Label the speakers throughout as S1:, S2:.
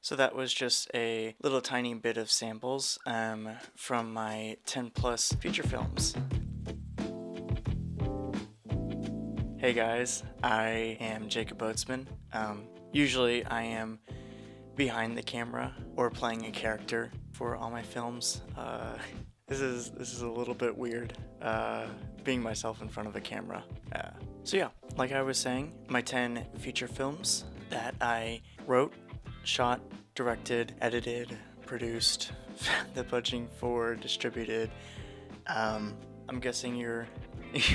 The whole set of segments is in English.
S1: So that was just a little tiny bit of samples from my 10 plus feature films. Hey guys, I am Jacob Boatsman. Usually I am behind the camera or playing a character for all my films. This is a little bit weird, being myself in front of a camera. So yeah, like I was saying, my 10 feature films that I wrote, shot, directed, edited, produced, the budgeting for, distributed. I'm guessing you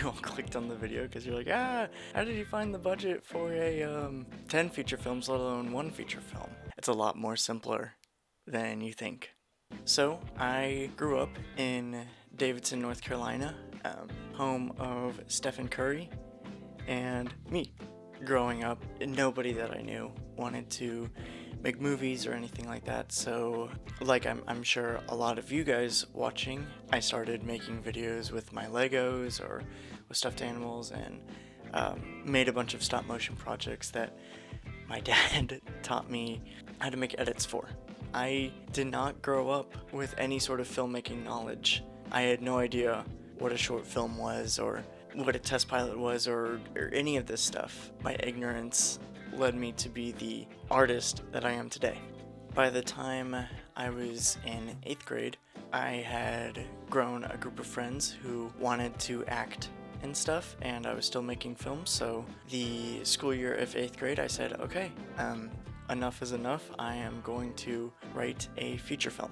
S1: all clicked on the video because you're like, how did you find the budget for a 10 feature films, let alone one feature film? It's a lot more simpler than you think. So I grew up in Davidson, North Carolina, home of Stephen Curry and me. Growing up, nobody that I knew wanted to make movies or anything like that, so like I'm sure a lot of you guys watching, I started making videos with my Legos or with stuffed animals and made a bunch of stop motion projects that my dad taught me how to make edits for. I did not grow up with any sort of filmmaking knowledge. I had no idea what a short film was or what a test pilot was or any of this stuff. My ignorance led me to be the artist that I am today. By the time I was in 8th grade, I had grown a group of friends who wanted to act and stuff, and I was still making films, so the school year of 8th grade I said, okay, enough is enough, I am going to write a feature film.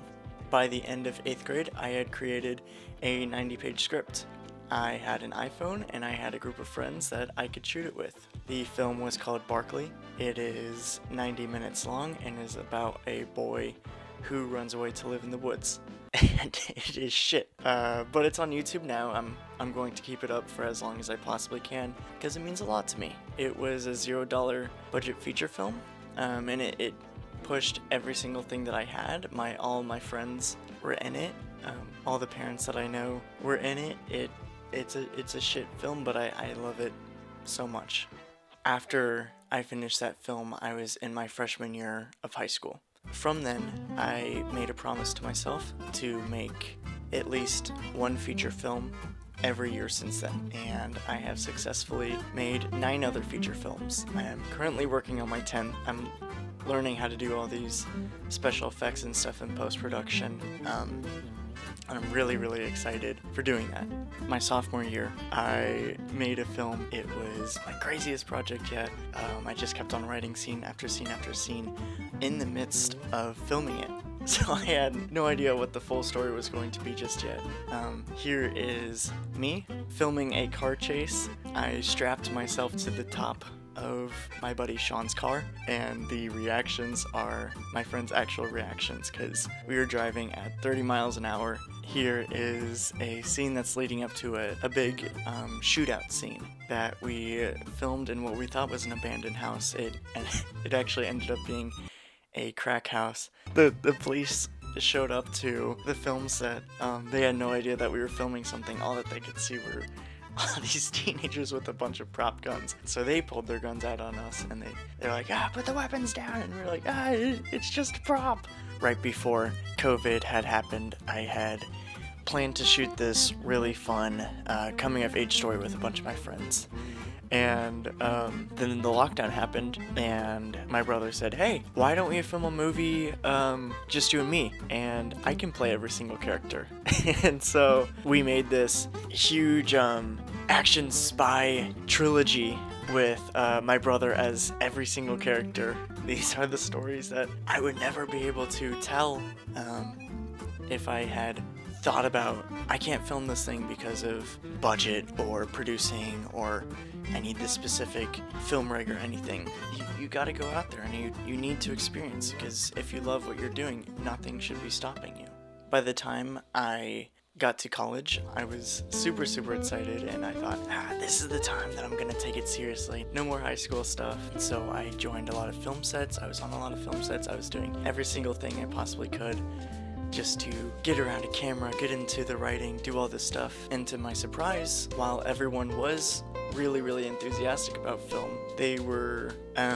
S1: By the end of 8th grade, I had created a 90-page script. I had an iPhone and I had a group of friends that I could shoot it with. The film was called Barkle. It is 90 minutes long and is about a boy who runs away to live in the woods. And it is shit. But it's on YouTube now. I'm going to keep it up for as long as I possibly can because it means a lot to me. It was a $0 budget feature film, and it pushed every single thing that I had. All my friends were in it. All the parents that I know were in it. It's a shit film, but I love it so much. After I finished that film, I was in my freshman year of high school. From then, I made a promise to myself to make at least one feature film every year since then, and I have successfully made 9 other feature films. I am currently working on my 10th. I'm learning how to do all these special effects and stuff in post-production. I'm really, really excited for doing that. My sophomore year, I made a film. It was my craziest project yet. I just kept on writing scene after scene after scene in the midst of filming it. So I had no idea what the full story was going to be just yet. Here is me filming a car chase. I strapped myself to the top of my buddy Sean's car, and the reactions are my friend's actual reactions because we were driving at 30 miles an hour. Here is a scene that's leading up to a big shootout scene that we filmed in what we thought was an abandoned house. It actually ended up being a crack house. The police showed up to the film set. They had no idea that we were filming something. All that they could see were all these teenagers with a bunch of prop guns. So they pulled their guns out on us and they're like, put the weapons down, and we're like, it's just a prop. Right before COVID had happened, I had planned to shoot this really fun coming of age story with a bunch of my friends. And then the lockdown happened, and my brother said, hey, why don't we film a movie just you and me, and I can play every single character. And so we made this huge action spy trilogy with my brother as every single character. These are the stories that I would never be able to tell if I had thought about, I can't film this thing because of budget or producing or I need this specific film rig or anything. You gotta go out there and you need to experience, because if you love what you're doing, nothing should be stopping you. By the time I got to college, I was super excited, and I thought, this is the time that I'm gonna take it seriously. No more high school stuff. So I joined a lot of film sets. I was on a lot of film sets. I was doing every single thing I possibly could just to get around a camera, get into the writing, do all this stuff. And to my surprise, while everyone was really enthusiastic about film, they were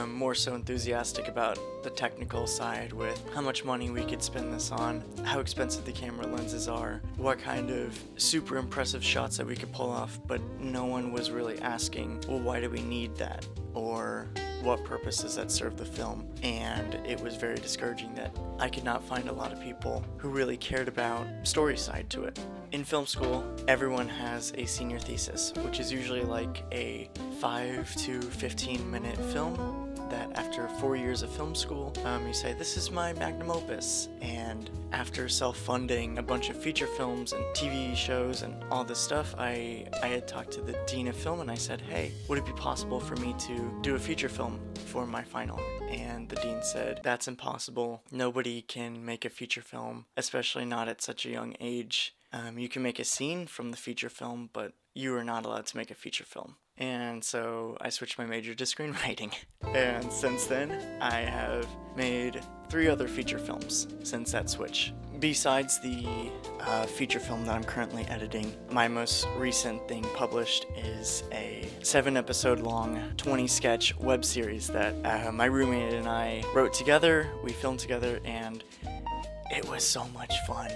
S1: more so enthusiastic about the technical side, with how much money we could spend this on, how expensive the camera lenses are, what kind of super impressive shots that we could pull off, but no one was really asking, well, why do we need that? Or what purpose does that serve the film? And it was very discouraging that I could not find a lot of people who really cared about story side to it. In film school, everyone has a senior thesis, which is usually like a 5 to 15 minute film that after 4 years of film school, you say, this is my magnum opus. And after self-funding a bunch of feature films and TV shows and all this stuff, I had talked to the dean of film and I said, hey, would it be possible for me to do a feature film for my final? And the dean said, that's impossible. Nobody can make a feature film, especially not at such a young age. You can make a scene from the feature film, but you are not allowed to make a feature film. And so I switched my major to screenwriting. And since then, I have made 3 other feature films since that switch. Besides the feature film that I'm currently editing, my most recent thing published is a 7-episode long, 20-sketch web series that my roommate and I wrote together, we filmed together, and it was so much fun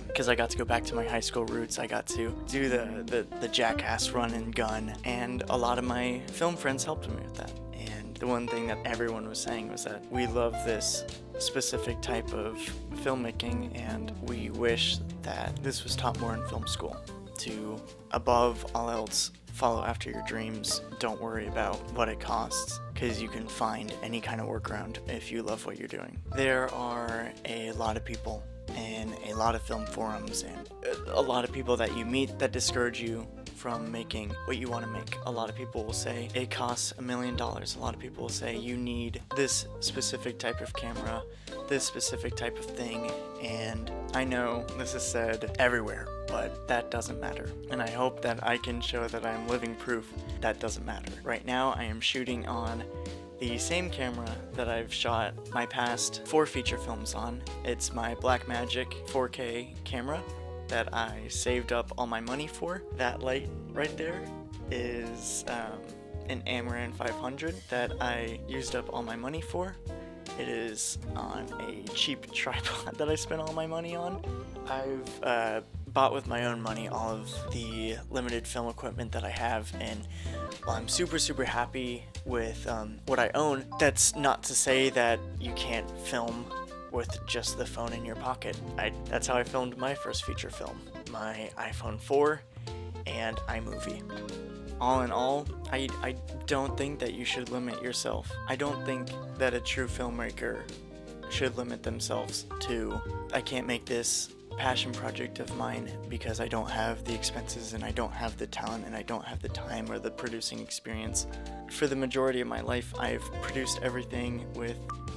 S1: because I got to go back to my high school roots. I got to do the jackass run and gun, and a lot of my film friends helped me with that. And the one thing that everyone was saying was that we love this specific type of filmmaking, and we wish that this was taught more in film school. To, above all else, follow after your dreams. Don't worry about what it costs, because you can find any kind of workaround if you love what you're doing. There are a lot of people in a lot of film forums and a lot of people that you meet that discourage you from making what you want to make. A lot of people will say it costs $1 million. A lot of people will say you need this specific type of camera, this specific type of thing, and I know this is said everywhere, but that doesn't matter. And I hope that I can show that I am living proof that doesn't matter. Right now I am shooting on the same camera that I've shot my past 4 feature films on. It's my Blackmagic 4K camera that I saved up all my money for. That light right there is an Amaran 500 that I used up all my money for. It is on a cheap tripod that I spent all my money on. I've bought with my own money all of the limited film equipment that I have, and while I'm super happy with what I own, that's not to say that you can't film with just the phone in your pocket. That's how I filmed my first feature film, my iPhone 4 and iMovie. All in all, I don't think that you should limit yourself. I don't think that a true filmmaker should limit themselves to, I can't make this passion project of mine because I don't have the expenses and I don't have the talent and I don't have the time or the producing experience. For the majority of my life, I've produced everything with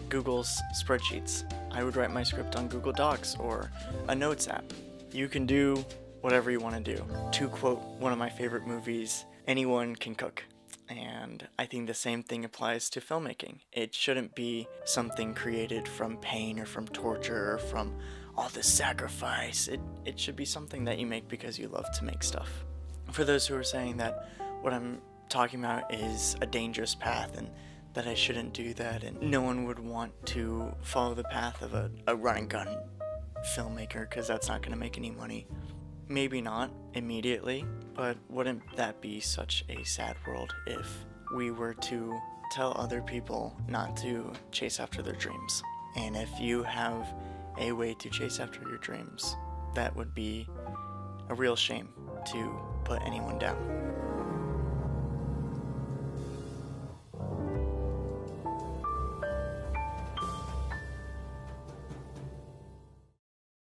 S1: Google's spreadsheets. I would write my script on Google Docs or a notes app. You can do whatever you want to do. To quote one of my favorite movies, anyone can cook. And I think the same thing applies to filmmaking. It shouldn't be something created from pain or from torture or from all this sacrifice. It should be something that you make because you love to make stuff. For those who are saying that what I'm talking about is a dangerous path and that I shouldn't do that and no one would want to follow the path of a run and gun filmmaker because that's not going to make any money. Maybe not immediately, but wouldn't that be such a sad world if we were to tell other people not to chase after their dreams? And if you have a way to chase after your dreams, that would be a real shame to put anyone down.